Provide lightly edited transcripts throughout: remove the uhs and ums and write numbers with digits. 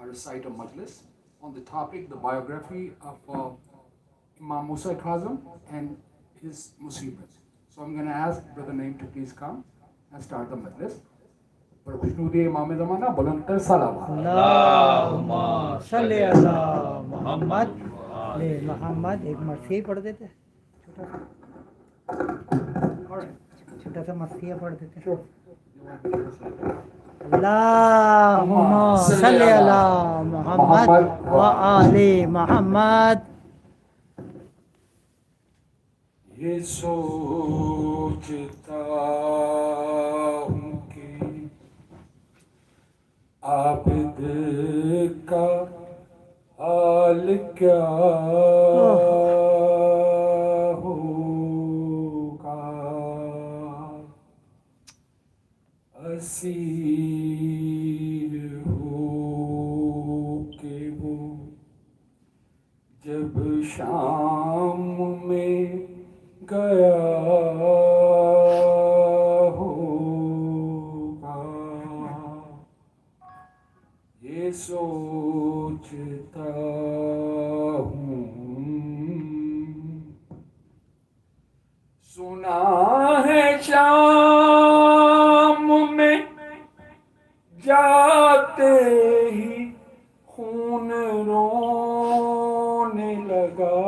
recite a majlis on the topic, the biography of Imam Musa Kazim and his musibat. So I'm going to ask Brother Naeem to please come and start the majlis. پر خوشنود امام زمانہ بلند تر صلوات اللہم صلی علی محمد لے محمد. ایک مرثیہ پڑھ دیتے چھوٹا سا مرثیہ پڑھ دیتے. اللہم صلی علی محمد و آل محمد. یہ سوچتا ہوں کہ عابد کا حال کیا ہوگا، اسیر ہو کہ وہ جب شام میں گیا ہوگا. یہ سوچتا ہوں. سنا ہے شام میں جاتے ہی خون رونے لگا،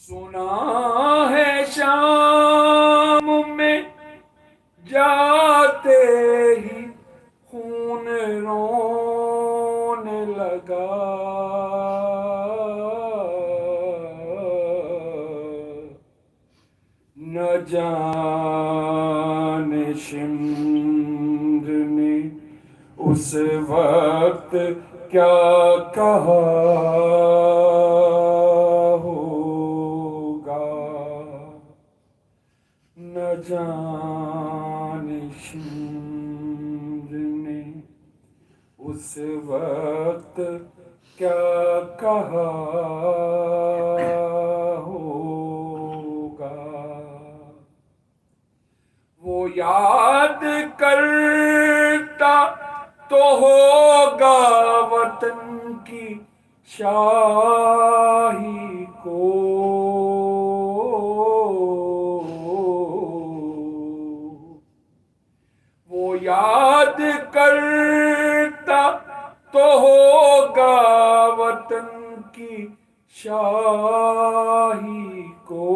سنا ہے شام میں جاتے ہی خون رونے لگا. نہ جانے شمر نے اس وقت کیا کہا ہوگا، نہ جانے شمر نے اس وقت کیا کہا ہوگا. وہ یاد کرتا تو ہوگا وطن کی شاہی کو، وہ یاد کرتا تو ہوگا وطن کی شاہی کو.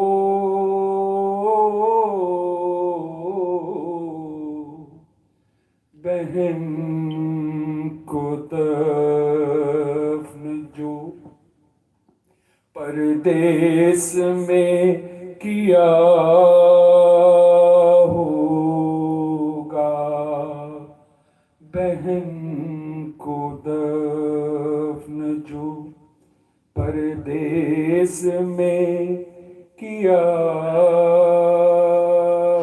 بہن کو دفن جو پردیس میں کیا ہوگا، بہن کو دفن جو پردیس میں کیا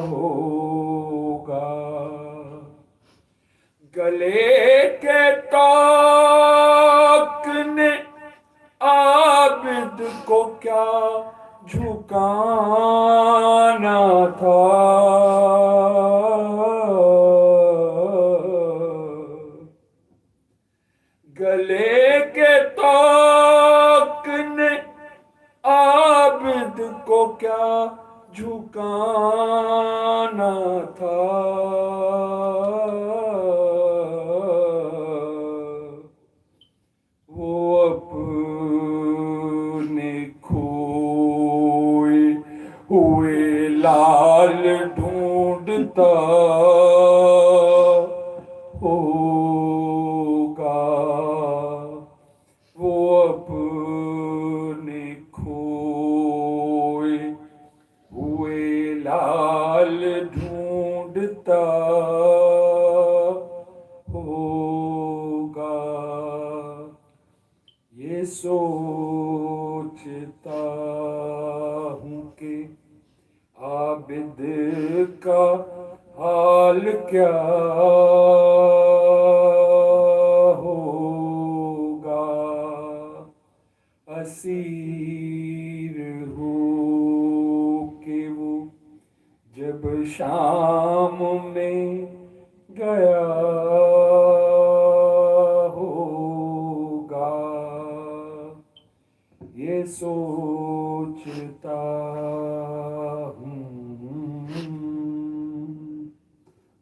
ہوگا. گلے کے طوق نے عابد کو کیا جھکانا تھا، گلے کے طوق نے عابد کو کیا جھکانا تھا. وہ اپنے کھوئے ہوئے لال ڈھونڈتا ہوگا، وہ اپنے کھوئے ہوئے لال ڈھونڈتا ہوگا. یہ سوچتا ہوں کہ عابد کا حال کیا ہوگا، اسیر ہو کہ وہ جب शाम में गया होगा, ये सोचता हूँ।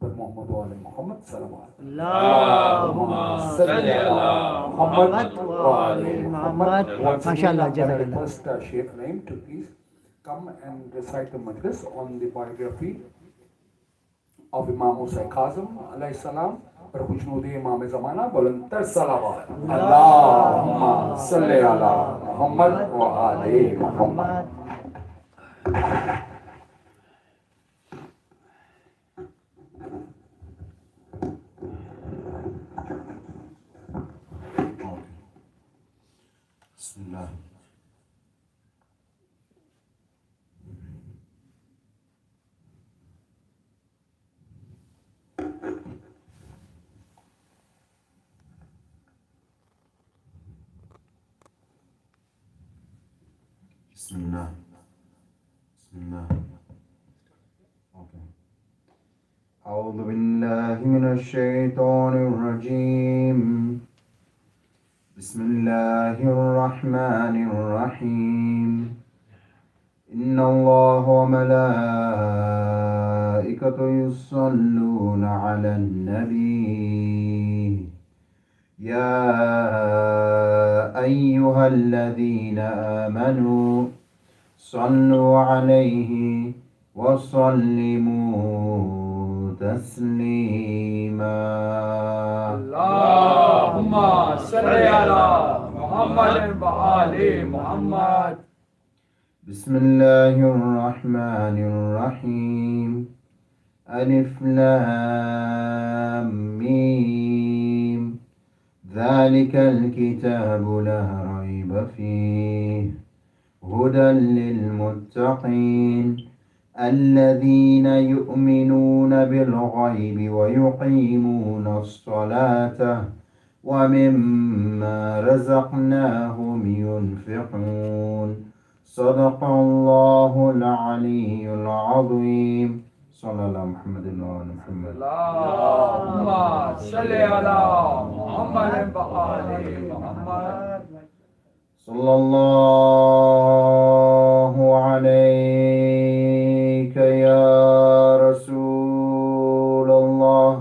मोहम्मद वाले मोहम्मद सल्लल्लाहु अल्लाहुम्मा सल्ली अला मोहम्मद व आले मोहम्मद। माशाअल्लाह, जज़ाकल्लाह। Request Sheikh Naim to please come and recite the majlis on the biography of Imam Musa Kazim alayhi salam. Barkhujnood Imam Zamana bulantar salawat. Allahumma salli ala Muhammad wa ali Muhammad. Bismillah. Bismillah. Bismillah. Okay. أعوذ بالله من الشيطان الرجيم. بسم الله الرحمن الرحيم. إن الله وملائكته يصلون على النبي يا أيها الذين آمنوا صلوا عليه وسلموا تسليما. اللهم صل على محمد وآل محمد. بسم الله الرحمن الرحيم. ألف لام ميم. ذلك الكتاب لا ريب فيه هدى للمتقين الذين يؤمنون بالغيب ويقيمون الصلاة ومما رزقناهم ينفقون. صدق الله العلي العظيم. صلى الله على محمد وآل محمد. اللهم صل على محمد وآل محمد. صلى الله عليك يا رسول الله.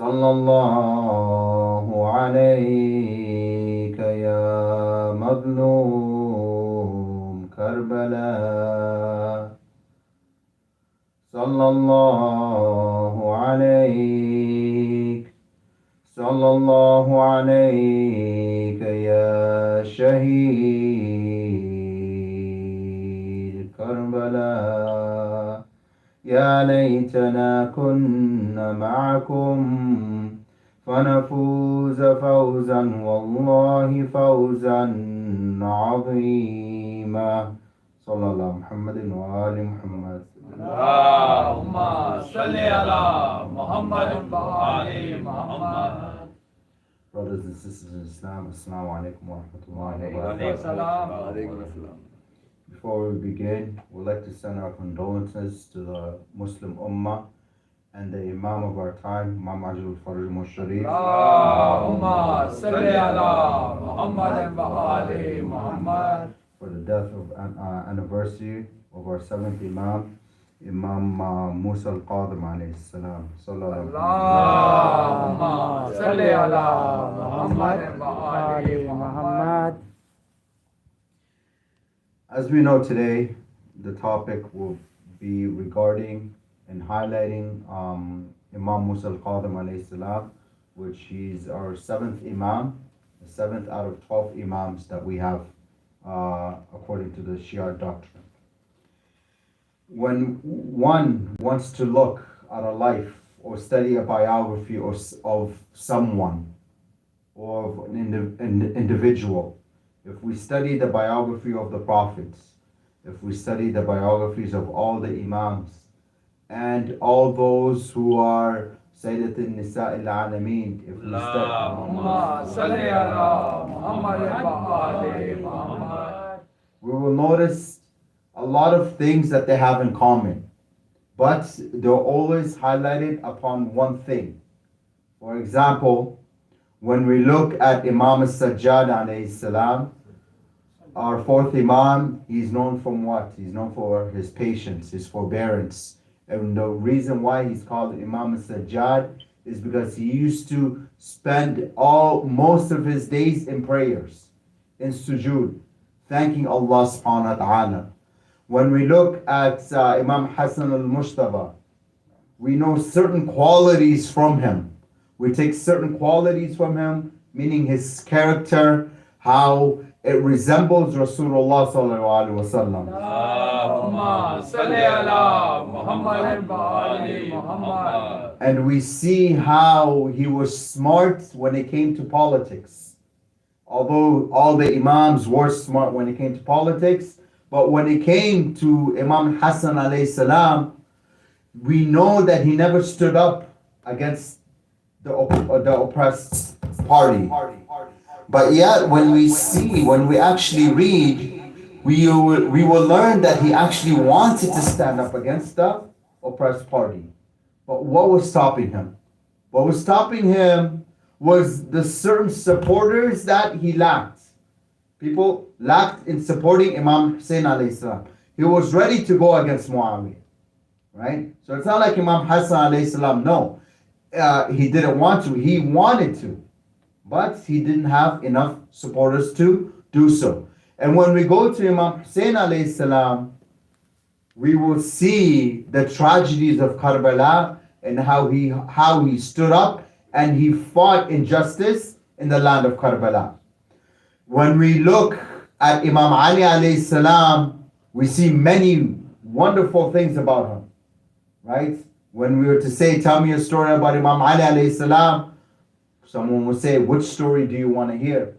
صلى الله عليك يا مظلوم كربلاء. صلى الله عليك. صلى الله عليك يا شهيد كربلاء. يا ليتنا كنا معكم فنفوز فوزا والله فوزا عظيما. صلى الله على محمد وآل محمد. اللهم صل على محمد وآل محمد. Brothers and sisters in Islam, Assalamu alaikum wa rahmatullahi wa Alaikum barakatuh. salam. Before we begin, we'd like to send our condolences to the Muslim Ummah and the Imam of our time, Imam Sharif, اللهم صل على محمد وآل محمد. for the death of anniversary of our seventh Imam, Imam Musa Kazim alayhi salam. اللهم صل على محمد وآل محمد. As we know today, the topic will be regarding and highlighting Imam Musa Kazim alayhi salam, which is our seventh Imam, the seventh out of 12 Imams that we have according to the Shia doctrine. When one wants to look at a life or study a biography of someone or of an individual, if we study the biography of the prophets, if we study the biographies of all the Imams and all those who are Sayyidat al-Nisa al-Alameen, if we study, اللهم صل على محمد وآل محمد. we will notice a a lot of things that they have in common, but they're always highlighted upon one thing. For example, when we look at Imam Sajjad alayhi salam, our fourth Imam, he's known for what? He's known for his patience, his forbearance. And the reason why he's called Imam Sajjad is because he used to spend most of his days in prayers, in sujood, thanking Allah subhanahu wa ta'ala. When we look at Imam Hassan al-Mushtaba, we know certain qualities from him. We take certain qualities from him, meaning his character, how it resembles Rasulullah sallallahu alaihi wasallam. Allahumma salli ala Muhammad wa ali Muhammad. And we see how he was smart when it came to politics. Although all the Imams were smart when it came to politics, but when it came to Imam Hassan alayhi salam, we know that he never stood up against the oppressed party. But yet, when we actually read, we will learn that he actually wanted to stand up against the oppressed party. But what was stopping him? What was stopping him was the certain supporters that he lacked. People lacked in supporting Imam Hussein alayhi salam. He was ready to go against Muawiyah, right? So it's not like Imam Hassan alayhi salam, no. He didn't want to. He wanted to. But he didn't have enough supporters to do so. And when we go to Imam Hussein alayhi salam, we will see the tragedies of Karbala and how he stood up and he fought injustice in the land of Karbala. When we look at Imam Ali alayhi salam, we see many wonderful things about him, right? When we were to say, tell me a story about Imam Ali alayhi salam, someone will say, which story do you want to hear?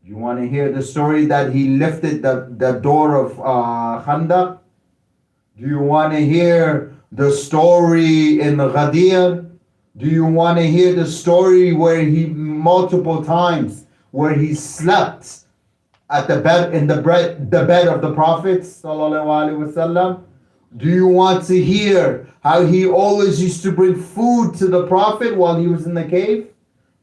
Do you want to hear the story that he lifted the door of Khandaq? Do you want to hear the story in Ghadir? Do you want to hear the story where he multiple times where he slept at the bed the bed of the Prophet sallallahu alaihi wasallam? Do you want to hear how he always used to bring food to the Prophet while he was in the cave?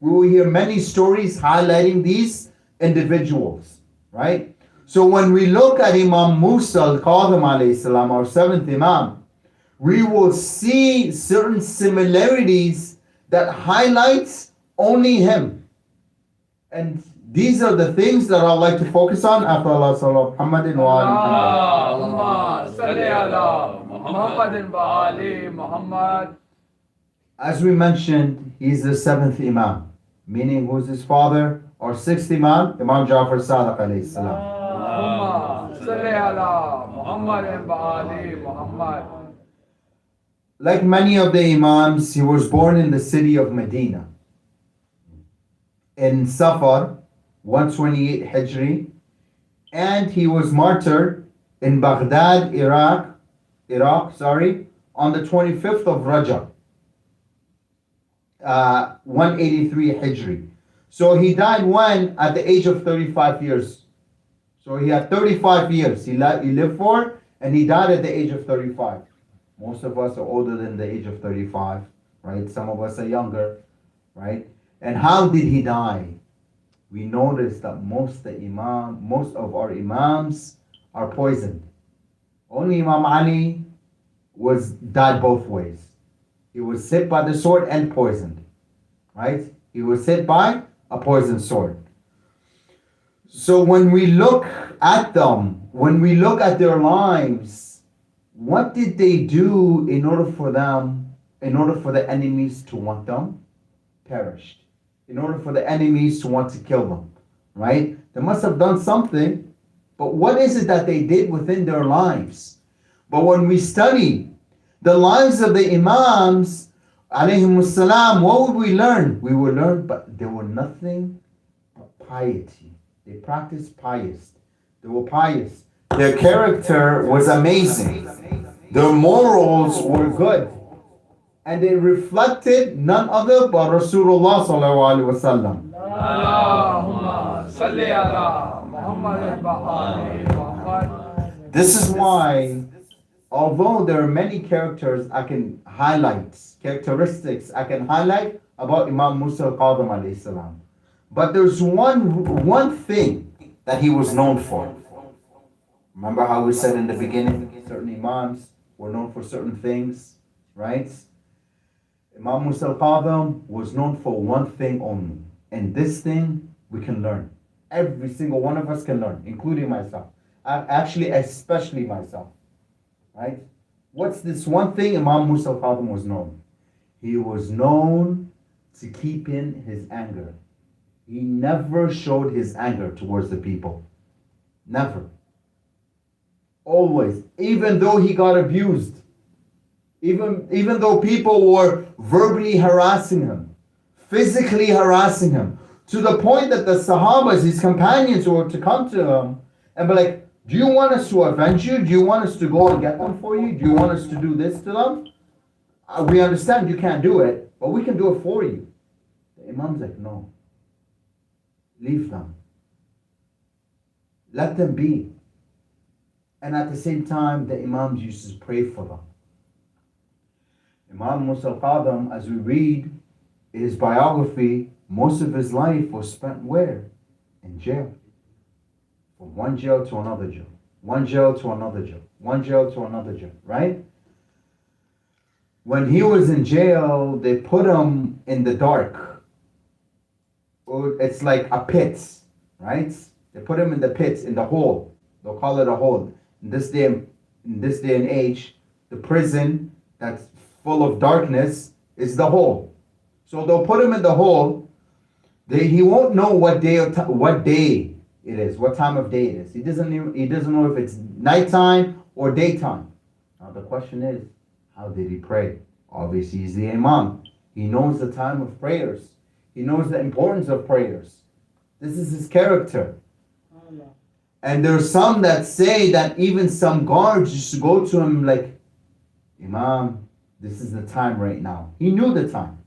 We will hear many stories highlighting these individuals, right? So when we look at Imam Musa Kazim alayhi salam, our seventh Imam, we will see certain similarities that highlights only him. And these are the things that I'd like to focus on after Allah sallallahu Muhammadin wa ali Allahumma salli ala Muhammad wa ali Muhammad. As we mentioned, he's the seventh Imam, meaning who's his father? Our sixth Imam, Imam Jafar Sadiq alayhi salam. Allahumma salli ala Muhammad wa ali Muhammad. Like many of the Imams, he was born in the city of Medina. In Safar, 128 Hijri, and he was martyred in Baghdad, Iraq, on the 25th of Rajab, 183 Hijri. So he died when? At the age of 35 years. So he had 35 years he lived for, and he died at the age of 35. Most of us are older than the age of 35, right? Some of us are younger, right? And how did he die? We notice that most of our Imams are poisoned. Only Imam Ali died both ways. He was hit by the sword and poisoned, right? He was hit by a poisoned sword. So when we look at them, when we look at their lives, what did they do in order for the enemies to want them perished? In order for the enemies to want to kill them, right? They must have done something, but what is it that they did within their lives? But when we study the lives of the Imams, alayhimus salam, what would we learn? We would learn, but they were nothing but piety. They practiced pious. They were pious. Their character was amazing. Their morals were good. And they reflected none other but Rasulullah sallallahu alaihi wasallam. Allahumma salli ala Muhammad wa ali Muhammad. This is why, although there are many characteristics I can highlight about Imam Musa Kazim alayhi salam. But there's one thing that he was known for. Remember how we said in the beginning, certain Imams were known for certain things, right? Imam Musa Kazim was known for one thing only. And this thing we can learn. Every single one of us can learn, including myself. Actually, especially myself, right? What's this one thing Imam Musa Kazim was known? He was known to keep in his anger. He never showed his anger towards the people. Never. Always. Even though he got abused. Even though people were verbally harassing him, physically harassing him, to the point that the Sahabas, his companions, were to come to him and be like, do you want us to avenge you? Do you want us to go and get them for you? Do you want us to do this to them? We understand you can't do it, but we can do it for you. The Imam's like, no. Leave them. Let them be. And at the same time, the Imams used to pray for them. Imam Musa Kazim, as we read his biography, most of his life was spent where? In jail. From one jail to another jail. One jail to another jail. One jail to another jail, right? When he was in jail, they put him in the dark. It's like a pit, right? They put him in the pit, in the hole. They'll call it a hole. In this day and age, the prison that's full of darkness is the hole. So they'll put him in the hole. He won't know what day it is, what time of day it is. He doesn't know if it's nighttime or daytime. Now the question is, how did he pray? Obviously, he's the Imam. He knows the time of prayers. He knows the importance of prayers. This is his character. And there are some that say that even some guards used to go to him like, Imam, this is the time right now. He knew the time.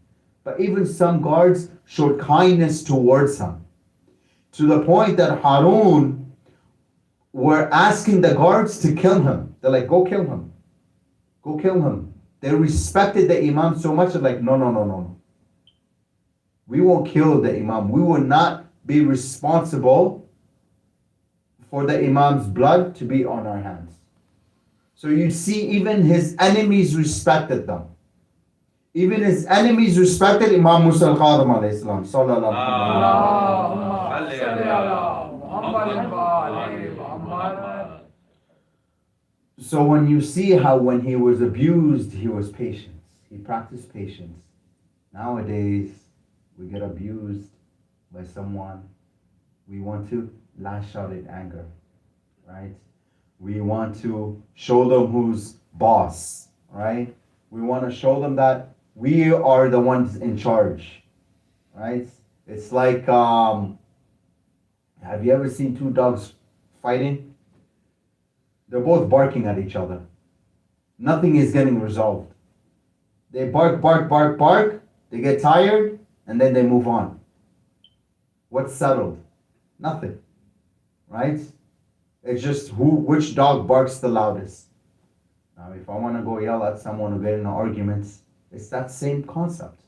But even some guards showed kindness towards him. To the point that Harun were asking the guards to kill him. They're like, go kill him. Go kill him. They respected the Imam so much, they're like, no. We won't kill the Imam. We will not be responsible for the Imam's blood to be on our hands. So you see, even his enemies respected them. Even his enemies respected Imam Musa Kazim alayhi salam. Sallallahu alayhi wa. So when you see how when he was abused, he was patient. He practiced patience. Nowadays, we get abused by someone. We want to lash out in anger, right? We want to show them who's boss, right? We want to show them that we are the ones in charge, right? It's like, have you ever seen two dogs fighting? They're both barking at each other. Nothing is getting resolved. They bark, they get tired, and then they move on. What's settled? Nothing, right? It's just which dog barks the loudest. Now, if I want to go yell at someone or get in arguments, it's that same concept.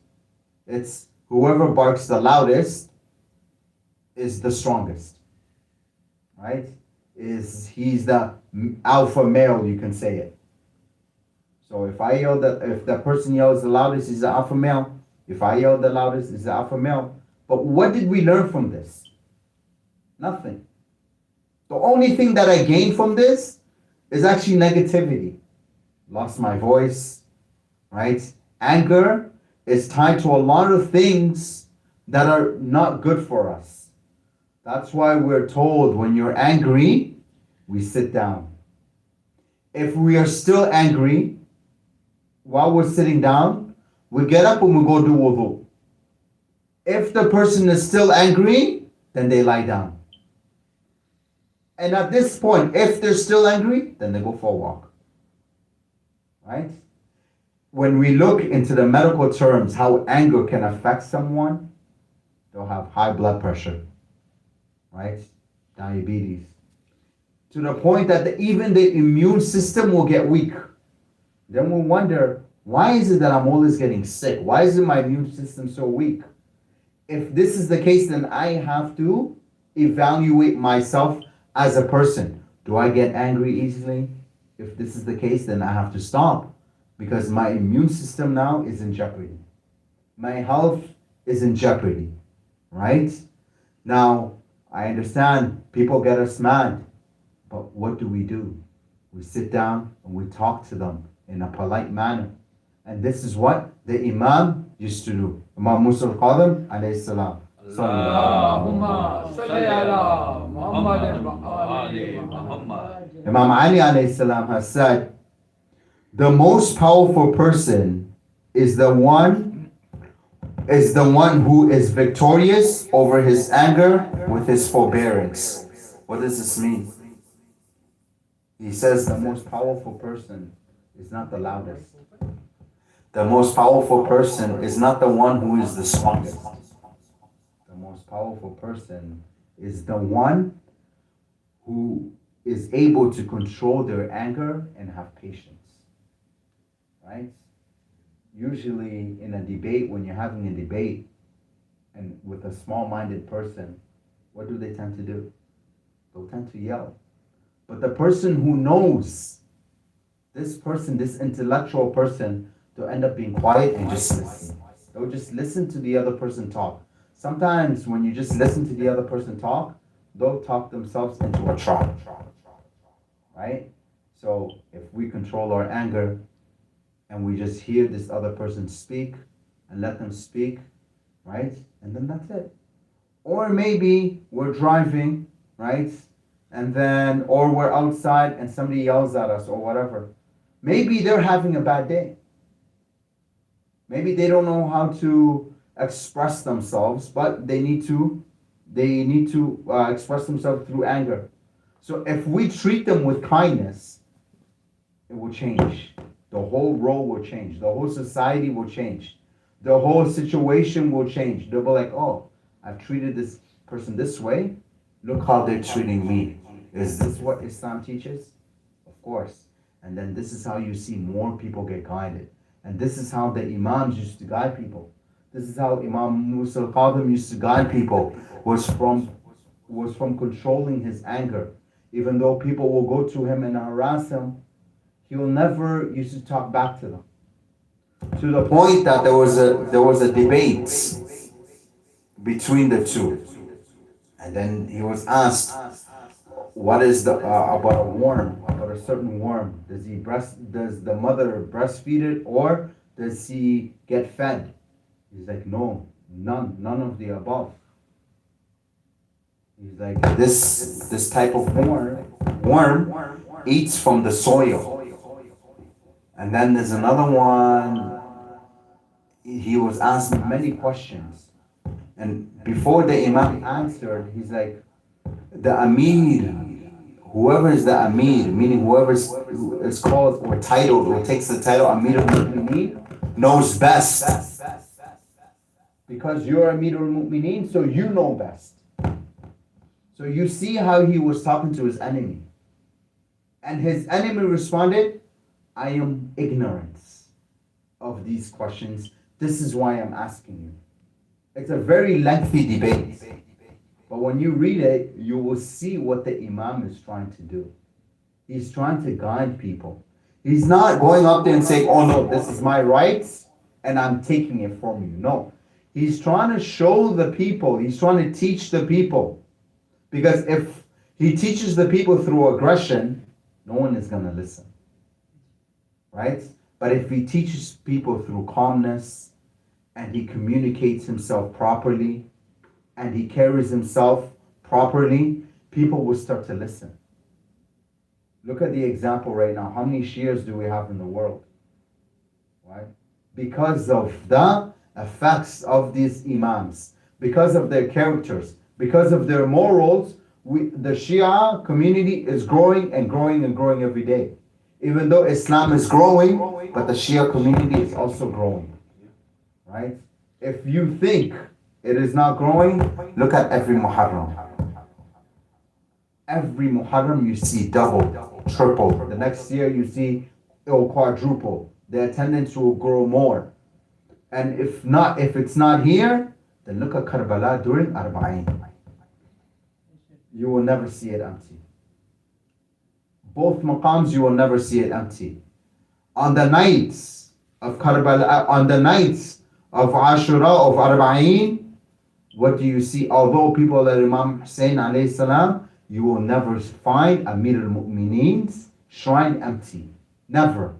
It's whoever barks the loudest is the strongest, right? He's the alpha male, you can say it. So if the person yells the loudest, he's the alpha male. If I yell the loudest, he's the alpha male. But what did we learn from this? Nothing. The only thing that I gained from this is actually negativity. Lost my voice, right? Anger is tied to a lot of things that are not good for us. That's why we're told when you're angry, we sit down. If we are still angry, while we're sitting down, we get up and we go do wudu. If the person is still angry, then they lie down. And at this point, if they're still angry, then they go for a walk. Right? When we look into the medical terms, how anger can affect someone, they'll have high blood pressure, right? Diabetes. to the point that even the immune system will get weak. Then we'll wonder, why is it that I'm always getting sick? Why is my immune system so weak? If this is the case, then I have to evaluate myself as a person. Do I get angry easily? If this is the case, then I have to stop, because my immune system now is in jeopardy. My health is in jeopardy, right? Now, I understand people get us mad, but what do? We sit down and we talk to them in a polite manner. And this is what the Imam used to do. Imam Musa Kazim alayhi salam. Allahumma salli ala Muhammadin wa ali Muhammad. Imam Ali alayhi salam has said, the most powerful person is the one who is victorious over his anger with his forbearance. What does this mean? He says the most powerful person is not the loudest. The most powerful person is not the one who is the strongest. The most powerful person is the one who is able to control their anger and have patience. Right? Usually in a debate, when you're having a debate and with a small-minded person, what do they tend to do? They'll tend to yell. But the person who knows, this intellectual person, they'll end up being quiet and just listen. They'll just listen to the other person talk. Sometimes when you just listen to the other person talk, they'll talk themselves into a trap. Right? So if we control our anger and we just hear this other person speak and let them speak, right? And then that's it. Or maybe we're driving, right? Or we're outside and somebody yells at us or whatever. Maybe they're having a bad day. Maybe they don't know how to express themselves, but they need to express themselves through anger. So if we treat them with kindness, it will change. The whole role will change. The whole society will change. The whole situation will change. They'll be like, oh, I've treated this person this way. Look how they're treating me. Is this what Islam teaches? Of course. And then this is how you see more people get guided. And this is how the Imams used to guide people. This is how Imam Musa Kazim used to guide people, was from controlling his anger. Even though people will go to him and harass him, he will never used to talk back to them. To the point that there was a debate between the two. And then he was asked, what is about a worm, about a certain worm? Does the mother breastfeed it, or does he get fed? He's like, no, none of the above. He's like, this type of worm eats from the soil. And then there's another one. He was asked many questions, and before the Imam answered, he's like, the Amir, whoever is the Amir, meaning whoever is called or titled or takes the title Amir al-Mu'mineen, knows best. Because you're Amir al-Mu'mineen, so you know best. So you see how he was talking to his enemy. And his enemy responded, I am ignorant of these questions. This is why I'm asking you. It's a very lengthy debate. But when you read it, you will see what the Imam is trying to do. He's trying to guide people. He's not going up there and saying, oh no, this is my rights and I'm taking it from you. No. He's trying to show the people. He's trying to teach the people. Because if he teaches the people through aggression, no one is going to listen. Right? But if he teaches people through calmness, and he communicates himself properly, and he carries himself properly, people will start to listen. Look at the example right now. How many Shias do we have in the world? Right? Because of the effects of these Imams, because of their characters, because of their morals, the Shia community is growing and growing and growing every day. Even though Islam is growing, but the Shia community is also growing. Right? If you think it is not growing, look at every Muharram. Every Muharram you see double, triple. The next year you see it will quadruple. The attendance will grow more. And if it's not here, then look at Karbala during Arba'in. You will never see it empty. Both maqams you will never see it empty. On the nights of Karbala, on the nights of Ashura, of Arba'in, what do you see? Although people like Imam Hussein alayhi salam, you will never find Amir al-Mu'mineen's shrine empty. Never.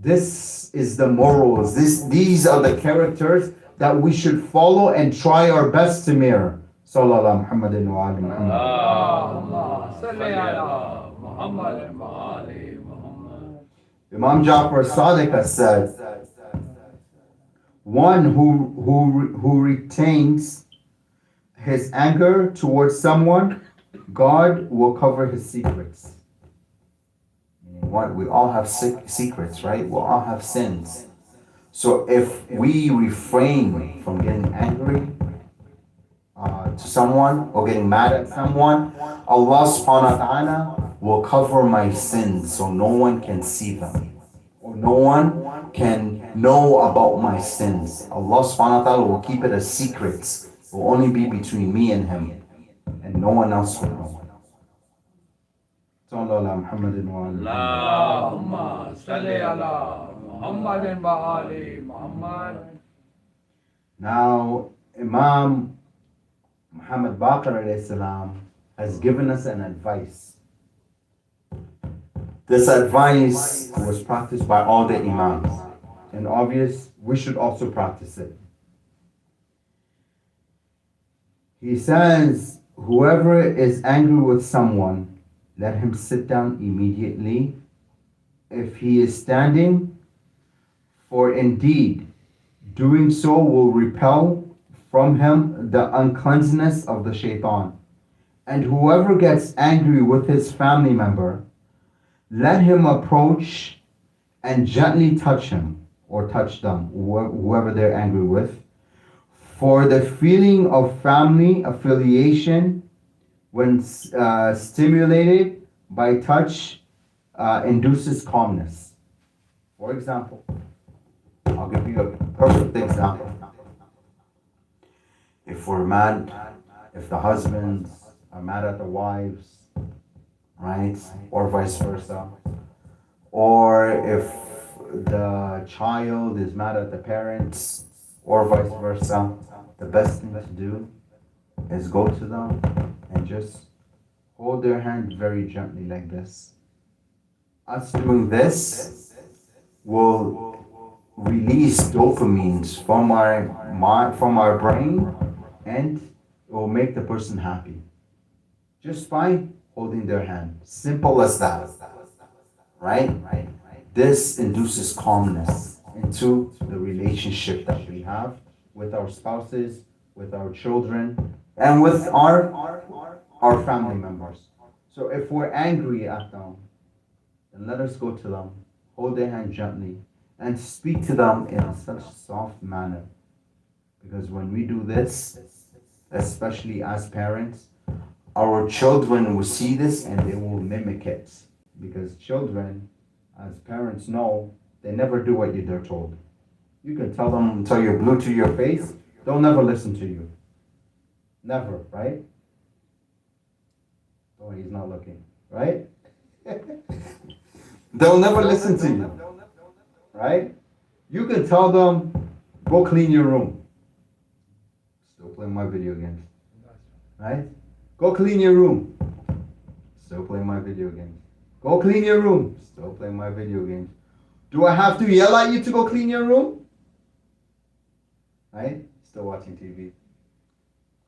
This is the morals. These are the characters that we should follow and try our best to mirror. Sallallahu Muhammadin wa ali Muhammad. Allahumma salli ala Muhammad wa ali Muhammad. Imam Ja'far Sadiq has said, one who retains his anger towards someone, God will cover his secrets. What? We all have secrets, right? We all have sins. So if we refrain from getting angry to someone or getting mad at someone, Allah subhanahu wa ta'ala will cover my sins so no one can see them. Or no one can know about my sins. Allah subhanahu wa ta'ala will keep it a secret. It will only be between me and Him. And no one else will know. Allahumma salli ala Muhammadin wa ali Muhammad. Now, Imam Muhammad Baqir alayhi salam has given us an advice. This advice was practiced by all the Imams. And obvious, we should also practice it. He says, whoever is angry with someone, let him sit down immediately. If he is standing, for indeed, doing so will repel from him the uncleanness of the shaitan. And whoever gets angry with his family member, let him approach and gently touch him or touch them, whoever they're angry with. For the feeling of family affiliation, when stimulated by touch, induces calmness. For example, I'll give you a perfect example. If we're mad, if the husbands are mad at the wives, right? Or vice versa. Or if the child is mad at the parents, or vice versa, the best thing to do is go to them and just hold their hand very gently like this. Us doing this will release dopamines from our brain, and it will make the person happy. Just by holding their hand. Simple as that. Right? This induces calmness into the relationship that we have with our spouses, with our children, and with our family members. So if we're angry at them, then let us go to them, hold their hand gently, and speak to them in such a soft manner. Because when we do this, especially as parents, our children will see this and they will mimic it. Because children, as parents know, they never do what they're told. You can tell them until you're blue to your face, they'll never listen to you. Never, right? Oh, he's not looking, right? They'll never listen to you, right? You can tell them, go clean your room. Still playing my video games, right? Go clean your room. Still playing my video games. Go clean your room. Still playing my video games. Do I have to yell at you to go clean your room? Right? Still watching TV.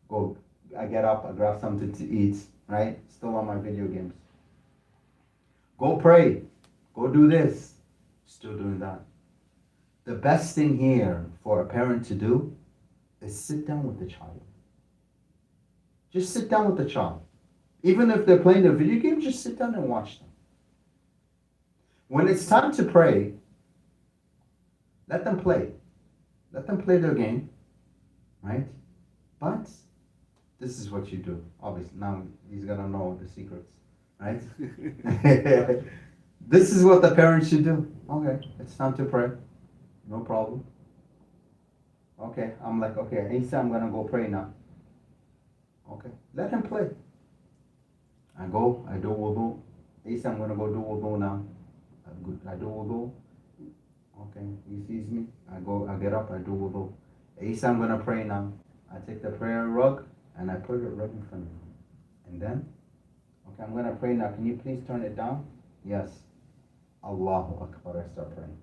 Go, I get up, I grab something to eat, right? Still on my video games. Go pray. Go do this. Still doing that. The best thing here for a parent to do is sit down with the child. Just sit down with the child. Even if they're playing the video game, just sit down and watch them. When it's time to pray, let them play. Let them play their game, right? But this is what you do. Obviously, now he's gonna know the secrets, right? This is what the parents should do. Okay, it's time to pray. No problem. Okay, I'm like, okay, Isa, I'm gonna go pray now. Okay, let him play. I go, I do wudu. Isa, I'm gonna go do wudu now. I do wudu. Okay, he sees me. I go, I get up, I do wudu. Isa, I'm gonna pray now. I take the prayer rug and I put it right in front of him. And then, okay, I'm gonna pray now. Can you please turn it down? Yes. Allahu Akbar, I start praying.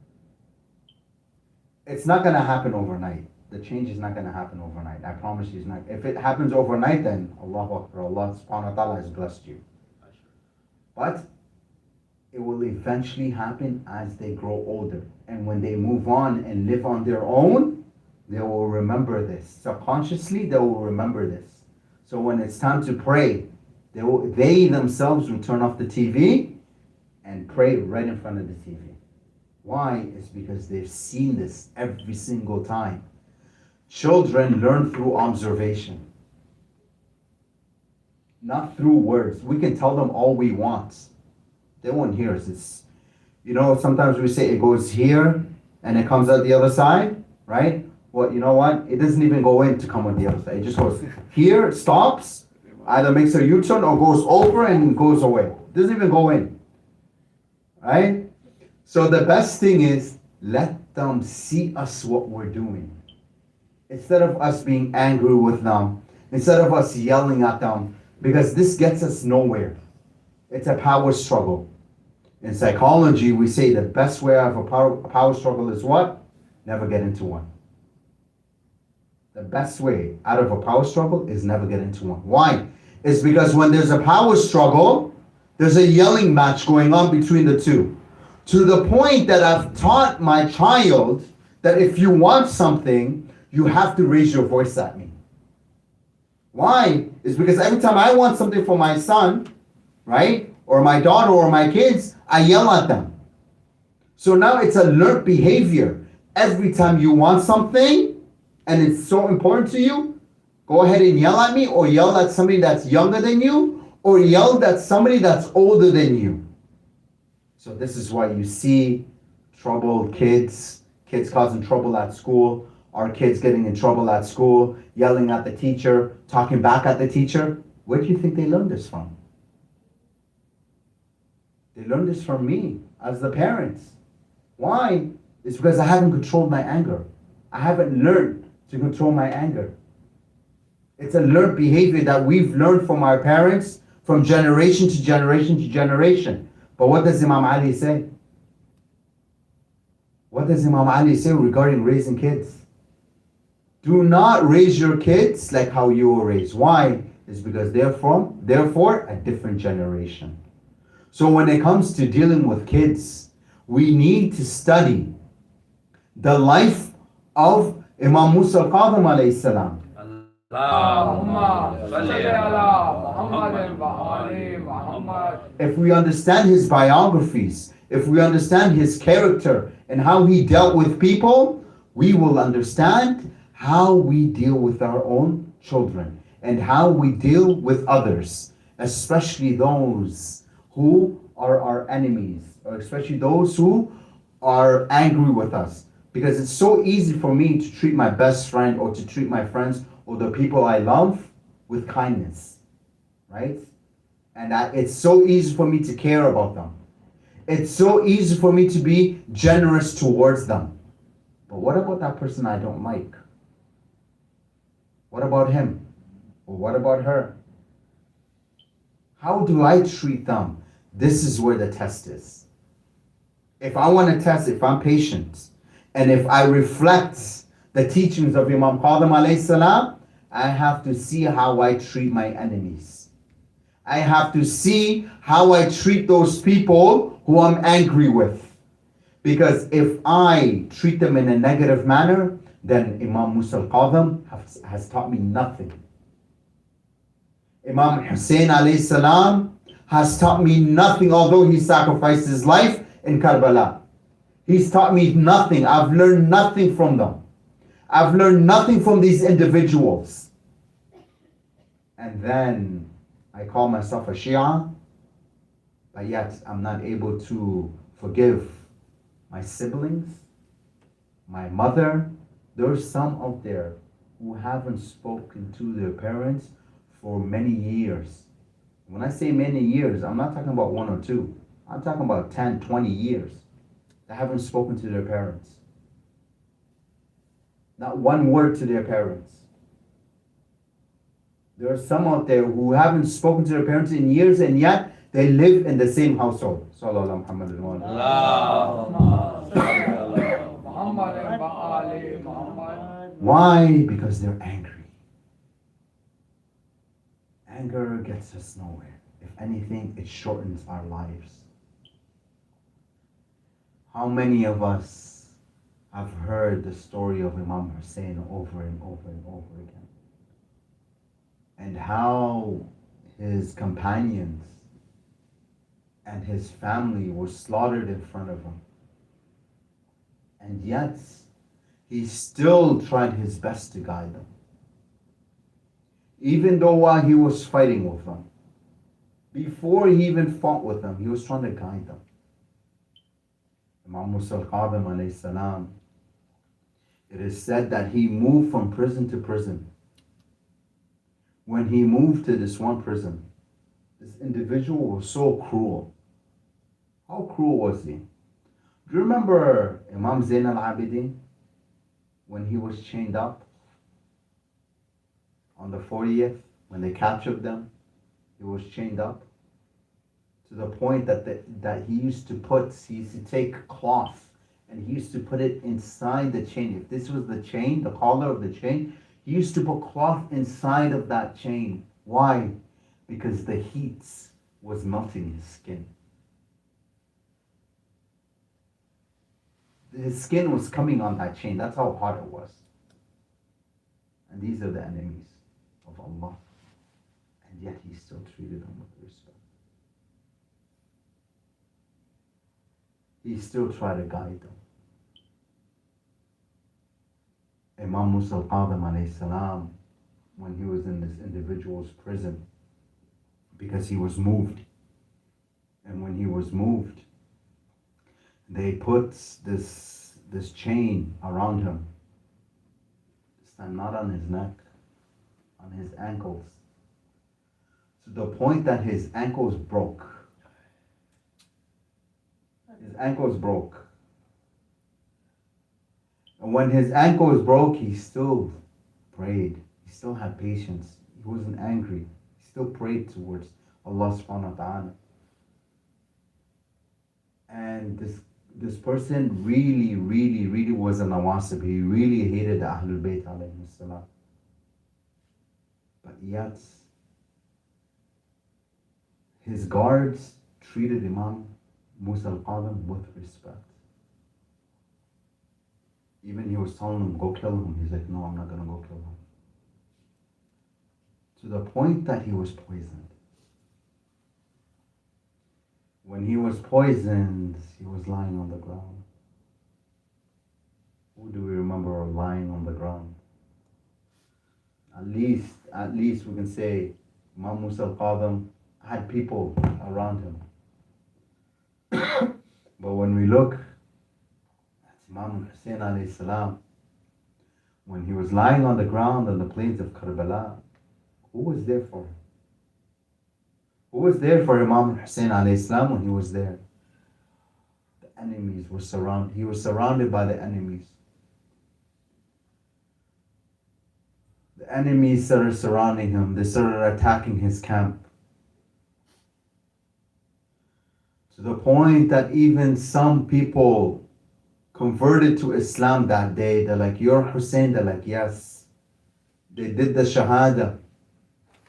It's not gonna happen overnight. The change is not gonna happen overnight. I promise you it's not. If it happens overnight, then Allahu Akbar, Allah subhanahu wa ta'ala has blessed you. But it will eventually happen as they grow older. And when they move on and live on their own, they will remember this. Subconsciously, they will remember this. So when it's time to pray, they themselves will turn off the TV and pray right in front of the TV. Why? It's because they've seen this every single time. Children learn through observation, not through words. We can tell them all we want. They won't hear us. It's, sometimes we say it goes here and it comes out the other side, right? Well, you know what? It doesn't even go in to come on the other side. It just goes here, stops, either makes a U-turn or goes over and goes away. It doesn't even go in, right? So the best thing is let them see us what we're doing. Instead of us being angry with them, instead of us yelling at them, because this gets us nowhere. It's a power struggle. In psychology, we say the best way of a power struggle is what? Never get into one. The best way out of a power struggle is never get into one. Why? It's because when there's a power struggle, there's a yelling match going on between the two. To the point that I've taught my child that if you want something, you have to raise your voice at me. Why? It's because every time I want something for my son, right, or my daughter or my kids, I yell at them. So now it's a learned behavior. Every time you want something and it's so important to you, go ahead and yell at me, or yell at somebody that's younger than you, or yell at somebody that's older than you. So this is why you see troubled kids causing trouble at school, our kids getting in trouble at school, yelling at the teacher, talking back at the teacher. Where do you think they learned this from? They learned this from me as the parents. Why? It's because I haven't controlled my anger. I haven't learned to control my anger. It's a learned behavior that we've learned from our parents from generation to generation to generation. But what does Imam Ali say? What does Imam Ali say regarding raising kids? Do not raise your kids like how you were raised. Why? It's because therefore, a different generation. So when it comes to dealing with kids, we need to study the life of Imam Musa Kazim alayhi salam. If we understand his biographies, if we understand his character and how he dealt with people, we will understand how we deal with our own children and how we deal with others, especially those who are our enemies, or especially those who are angry with us. Because it's so easy for me to treat my best friend or to treat my friends or the people I love with kindness, right? And it's so easy for me to care about them. It's so easy for me to be generous towards them. But what about that person I don't like? What about him? Or what about her? How do I treat them? This is where the test is. If I want to test if I'm patient, and if I reflect the teachings of Imam Kazim alayhi salam, I have to see how I treat my enemies. I have to see how I treat those people who I'm angry with. Because if I treat them in a negative manner, then Imam Musa Kazim has taught me nothing. Imam Hussein alayhi salam has taught me nothing, although he sacrificed his life in Karbala. He's taught me nothing. I've learned nothing from them. I've learned nothing from these individuals. and then I call myself a Shia, but yet I'm not able to forgive my siblings, my mother. There's some out there who haven't spoken to their parents for many years. When I say many years, I'm not talking about 1 or 2. I'm talking about 10, 20 years. They haven't spoken to their parents. Not one word to their parents. There are some out there who haven't spoken to their parents in years, and yet they live in the same household. Sallallahu Alaihi Wasallam. Allahumma salli ala Muhammad wa ali Muhammad. Why? Because they're angry. Anger gets us nowhere. If anything, it shortens our lives. How many of us have heard the story of Imam Hussein over and over and over again? And how his companions and his family were slaughtered in front of him. And yet, he still tried his best to guide them. Even though while he was fighting with them, before he even fought with them, he was trying to guide them. Imam Musa Kazim alayhi salam, it is said that he moved from prison to prison. When he moved to this one prison, this individual was so cruel. How cruel was he? Do you remember Imam Zain al-Abidin when he was chained up on the 40th, when they captured them? He was chained up to the point that he used to take cloth and he used to put it inside the chain. If this was the chain, the collar of the chain, he used to put cloth inside of that chain. Why? Because the heat was melting his skin. His skin was coming on that chain. That's how hot it was. And these are the enemies of Allah. And yet he still treated them with respect. He still tried to guide them. Imam Musa Kazim alayhi salam, when he was in this individual's prison, because he was moved. And when he was moved, they put this chain around him. This time not on his neck, on his ankles. To the point that his ankles broke. His ankles broke. And when his ankles broke, he still prayed. He still had patience. He wasn't angry. He still prayed towards Allah subhanahu wa ta'ala. And this person really was a nawasib. He really hated the Ahlul Bayt alayhi salam. But yet, his guards treated Imam Musa al-Kazim with respect. Even he was telling them, go kill him. He's like, no, I'm not going to go kill him. To the point that he was poisoned. When he was poisoned, he was lying on the ground. Who do we remember lying on the ground? At least we can say Imam Musa al-Kazim had people around him. But when we look at Imam Hussein alayhi salam, when he was lying on the ground on the plains of Karbala, who was there for him? Who was there for Imam Hussein alayhi salam when he was there? The enemies were surrounded. He was surrounded by the enemies. The enemies started surrounding him. They started attacking his camp. To the point that even some people converted to Islam that day. They're like, you're Hussein? They're like, yes. They did the Shahada.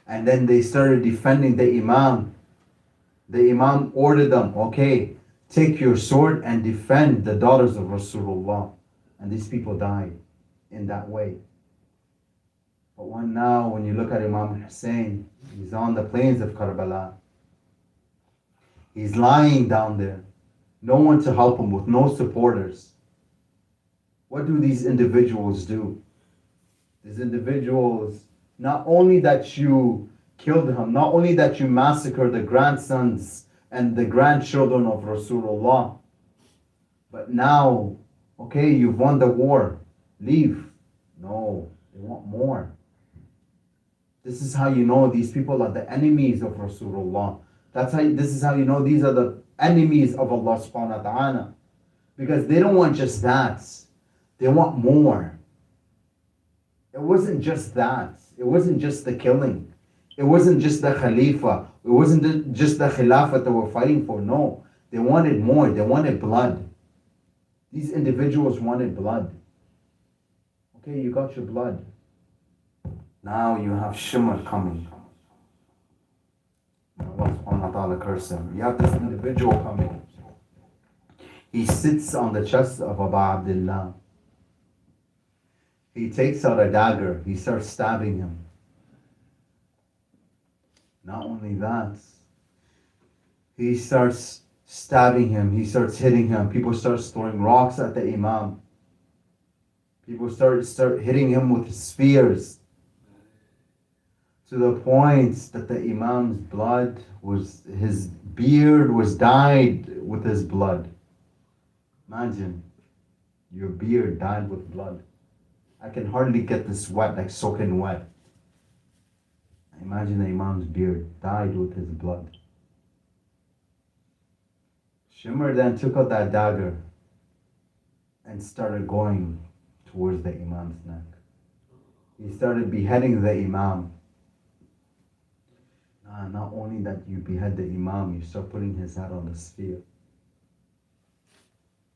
And then they started defending the Imam. The Imam ordered them, okay, take your sword and defend the daughters of Rasulullah. And these people died in that way. But when you look at Imam Hussein, he's on the plains of Karbala. He's lying down there. No one to help him with, no supporters. What do these individuals do? These individuals, not only that you killed him. Not only that you massacred the grandsons and the grandchildren of Rasulullah, but now, okay, you've won the war. Leave. No, they want more. This is how you know these people are the enemies of Rasulullah. This is how you know these are the enemies of Allah subhanahu wa ta'ala. Because they don't want just that. They want more. It wasn't just that. It wasn't just the killing. It wasn't just the Khalifa. It wasn't just the Khilafah they were fighting for. No. They wanted more. They wanted blood. These individuals wanted blood. Okay, you got your blood. Now you have shimmer coming. Allah subhanahu wa ta'ala curse him. You have this individual coming. He sits on the chest of Abu Abdullah. He takes out a dagger. He starts stabbing him. Not only that, he starts stabbing him. He starts hitting him. People start throwing rocks at the Imam. People start hitting him with spears. To the point that the Imam's his beard was dyed with his blood. Imagine, your beard dyed with blood. I can hardly get this wet, like soaking wet. Imagine the Imam's beard dyed with his blood. Shimr then took out that dagger and started going towards the Imam's neck. He started beheading the Imam. Not only that you behead the Imam, you start putting his head on the spear.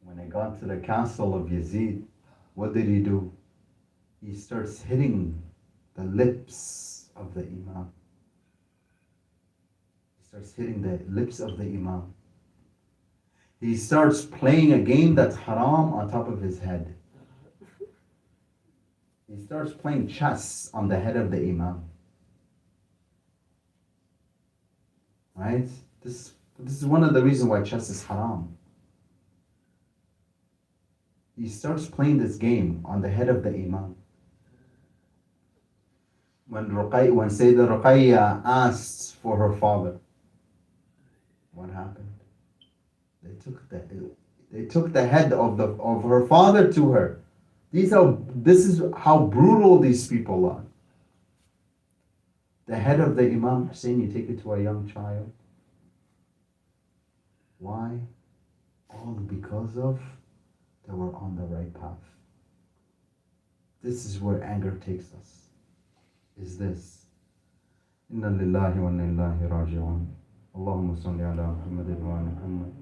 When it got to the castle of Yazid, what did he do? He starts hitting the lips of the Imam. He starts hitting the lips of the Imam. He starts playing a game that's haram on top of his head. He starts playing chess on the head of the Imam. Right? This is one of the reasons why chess is haram. He starts playing this game on the head of the Imam. When Sayyidah Ruqayya asked for her father, what happened? They took the head of her father to her. This is how brutal these people are. The head of the Imam Hussein, you take it to a young child. Why? All because of they were on the right path. This is where anger takes us. Is this? Inna lillahi wa inna ilaihi raji'un. Allahumma salli ala Muhammadin wa ala Muhammad.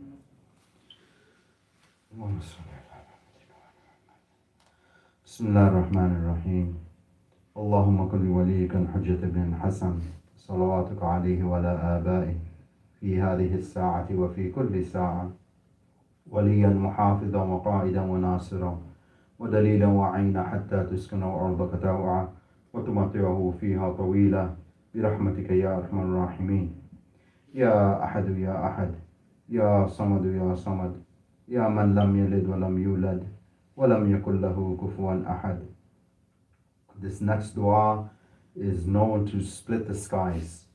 Allahumma salli ala Muhammadin wa ala Muhammad. Bismillah ar-Rahman ar-Rahim. اللهم كن لوليك الحجة بن الحسن صلواتك عليه وعلى آبائه في هذه الساعة وفي كل ساعة وليا محافظا وقائدا وناصرا ودليلا وعينا حتى تسكن أرضك توعا وتمتعه فيها طويلا برحمتك يا أرحم الراحمين. يا أحد يا أحد يا صمد يا صمد يا من لم يلد ولم يولد ولم يكن له كفوا أحد. This next dua is known to split the skies.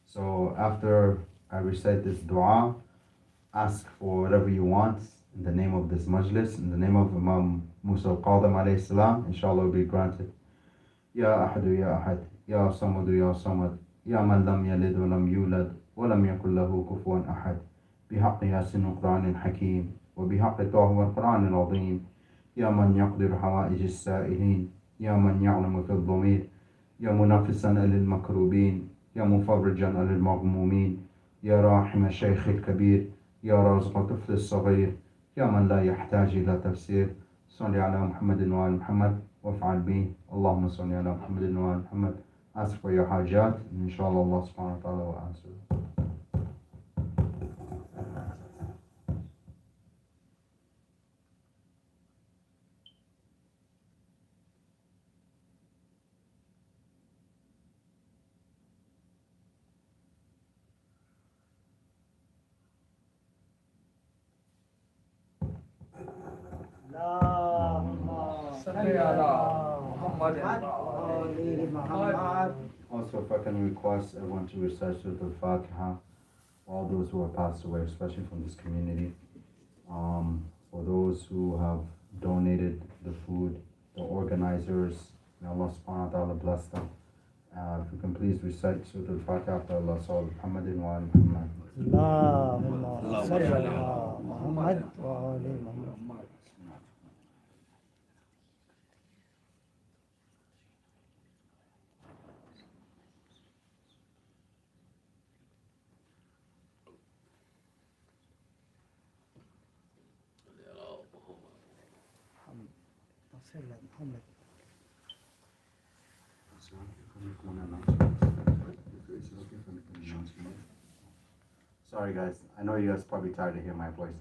So after I recite this dua, ask for whatever you want in the name of this majlis, in the name of Imam Musa Kazim alayhi salam, inshallah will be granted. Ya ahadu ya ahad, ya samadu ya samad, ya man lam yalid wa lam yulad, wa lam yakul lahu kufuwan ahad. بحق ياسين القرآن الحكيم وبحق طه والقرآن العظيم يا من يقدر حوائج السائلين يا من يعلم في الضمير يا منافسا للمكروبين يا مفرجا للمغمومين يا راحم الشيخ الكبير يا رازق الطفل الصغير يا من لا يحتاج إلى تفسير صل على محمد وآل محمد وافعل به اللهم صل على محمد وآل محمد. Ask for your hajat and inshallah Allah subhanahu wa ta'ala will answer. صل على محمد محمد Also, if I can request everyone to recite Surah Al-Fatiha, all those who have passed away, especially from this community. For those who have donated the food, the organizers, may Allah subhanahu wa ta'ala bless them. If you can please recite Surah Al-Fatiha after Allah, Sallallahu Muhammadin wa ala Muhammad. اللهم صل على محمد وآل محمد. محمد. Sorry guys, I know you guys probably tired to hear my voice.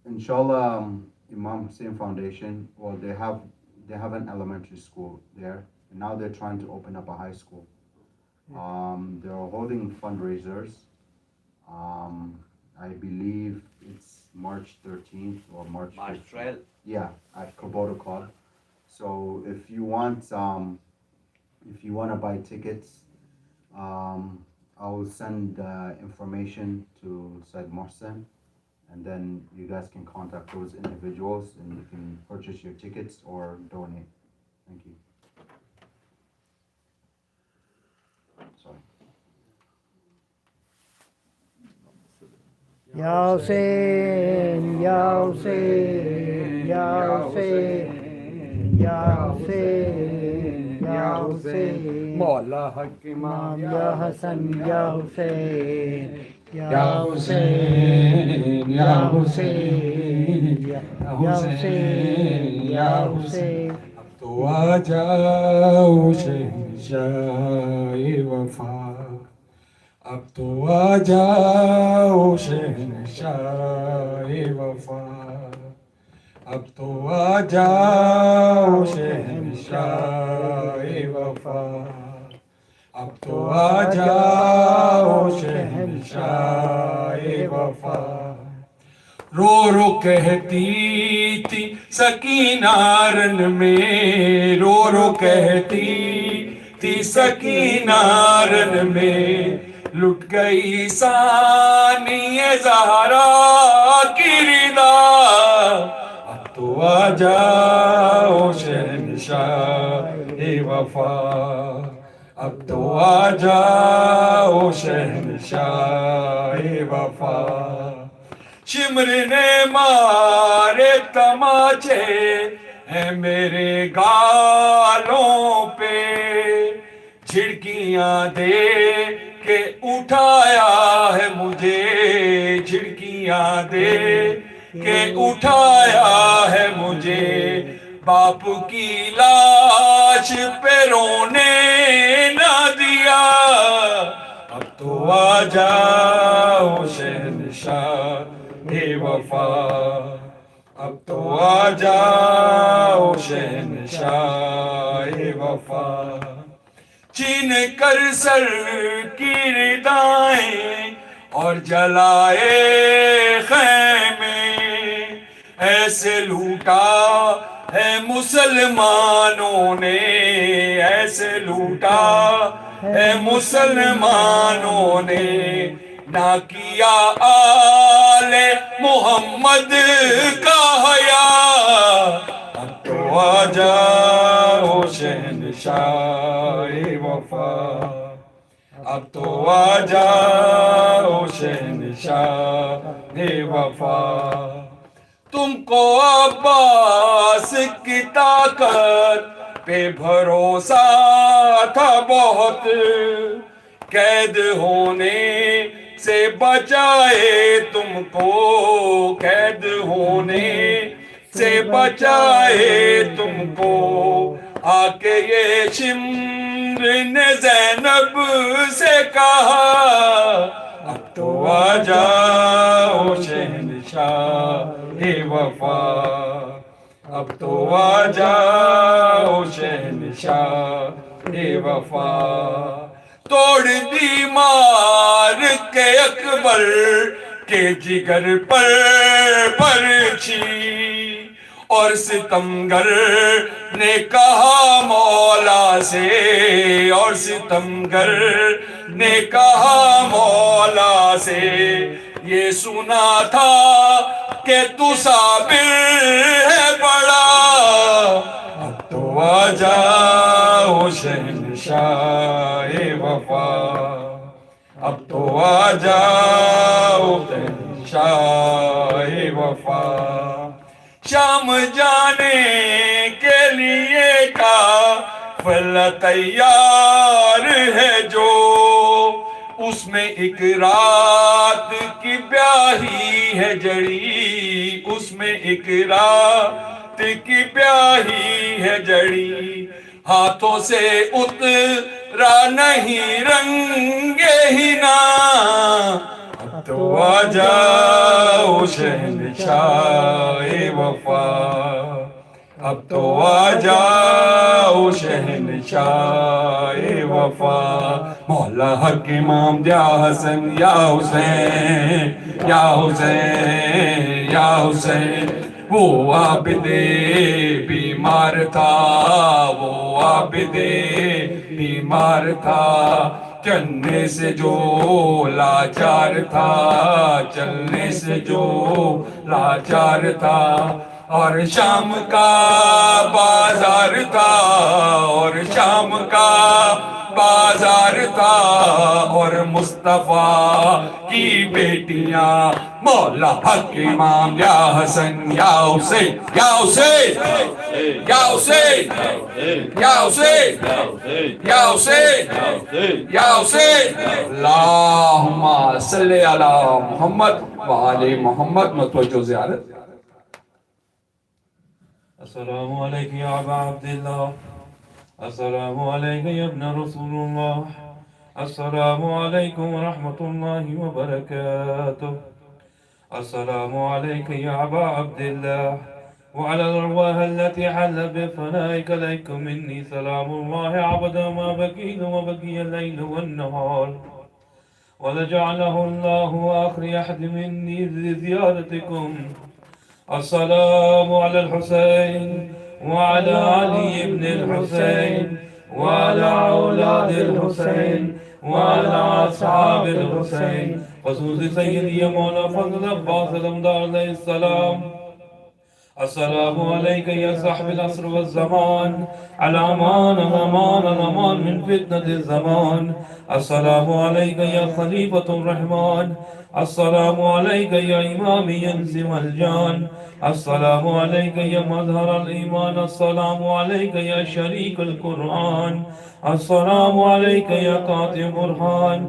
Inshallah, Imam Hussein Foundation, well, they have an elementary school there, and now they're trying to open up a high school. They're holding fundraisers. I believe it's March 13th or March 12th. Yeah, at Kubota Club. So if you want to buy tickets, I will send information to Said Mohsen, and then you guys can contact those individuals and you can purchase your tickets or donate. Thank you. Sorry. Ya Hussein, Ya Hussein, Ya Hussein, Ya Hussein, Ya Hussein. مولا حق امام Ya Hasan, Ya Hussein, یا حسین یا حسین Ya Hussein, Ya Hussein. تو آ جاؤ شہنشاہ وفا، اب تو آ جاؤ شہنشاہ وفا، اب تو آ جاؤ شہنشاہ وفا، اب تو آ جاؤ شہنشاہ وفا. رو رو کہتی تھی سکینہ رن میں، رو رو کہتی تھی سکینہ رن میں، لٹ گئی ثانی زہرا کی ردا، اب تو آ جاؤ شہنشاہ وفا، اب تو آ جاؤ شہنشاہ وفا. شمر نے مارے تماچے ہیں میرے گالوں پہ، جھڑکیاں دے کے اٹھایا ہے مجھے، جھڑکیاں دے کے اٹھایا ہے مجھے، باپ کی لاش پہ رونے نہ دیا، اب تو آ جاؤ شہنشاہ وفا، اب تو آ جاؤ شہنشاہ وفا. چین کر سر کی ردائیں اور جلائے خیمے، ایسے لوٹا ہے مسلمانوں نے، ایسے لوٹا ہے مسلمانوں نے، نہ کیا آل محمد کا حیا، اب تو آ جاؤ شہنشاہ وفا، اب تو آ جاؤ شہنشاہ وفا. تم کو عباس کی طاقت پہ بھروسہ تھا بہت، قید ہونے سے بچائے تم کو، قید ہونے سے بچائے تم کو، آ کے یہ شمر نے زینب سے کہا، اب تو آ جاؤ شہنشاہ وفا، اب تو آ جاؤ شہنشاہ وفا. توڑ دی مار کے اکبر کے جگر پر پرچھی، اور ستمگر نے کہا مولا سے، اور ستمگر نے کہا مولا سے، یہ سنا تھا کہ تو صابر ہے بڑا، اب تو آ جاؤ شہنشاہ وفا، اب تو آ جاؤ شہنشاہ وفا۔ شام جانے کے لیے قافلہ تیار ہے جو، اس میں ایک رات کی بیاہی ہے جڑی، اس میں ایک رات کی بیاہی ہے جڑی، ہاتھوں سے اترا نہیں رنگ ہنا، اب تو آ جاؤ شہنشاہ وفا، اب تو آ جاؤ شہنشاہ وفا۔ مولا حق امام یا حسن یا حسین یا حسین یا حسین، وہ عابد بیمار تھا، وہ عابد بیمار تھا، چلنے سے جو لاچار تھا، چلنے سے جو لاچار تھا، اور شام کا بازار تھا، اور شام کا بازار تھا، اور مصطفیٰ کی بیٹیاں مولا حق امام یا حسن یا حسین یا حسین یا حسین یا حسین یا حسین یا حسین۔ اللہم صلی علی محمد وآل محمد۔ متوجہ زیارت۔ السلام علیکم یا ابا عبداللہ، السلام علیکم یا ابن رسول اللہ، السلام علیکم ورحمۃ اللہ وبرکاتہ، السلام علیکم یا ابا عبداللہ وعلى الأرواح التي حلت بفنائك عليكم مني سلام الله عبدا ما بقيت وبقي الليل والنهار، ولجعله الله آخر أحد مني لزيارتكم. السلام على الحسين وعلى علي بن الحسين وعلى أولاد الحسين وعلى أصحاب الحسين، خصوص سيدي مولا فضل عباس الأمدار عليه السلام. السلام عليك يا صاحب العصر والزمان، الأمان الأمان الأمان من فتنة الزمان. السلام عليك يا خليفة الرحمن، السلام عليك يا إمام ينس والجان، السلام عليك يا مظهر الإيمان، السلام عليك يا شريك القرآن، السلام عليك يا قاطع برهان،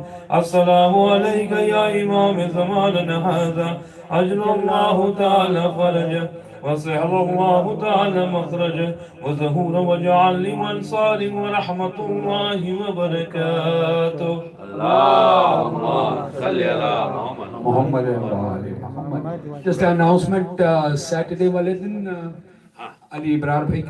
السلام عليك يا إمام زماننا هذا، أجل الله تعالى فرجه وسهل الله تعالى مخرجه وزهور وجعل لمن صالم ورحمة الله وبركاته. اللهم صل على محمد وآل محمد. Just an announcement, Saturday والے دن علی ابرار بھائی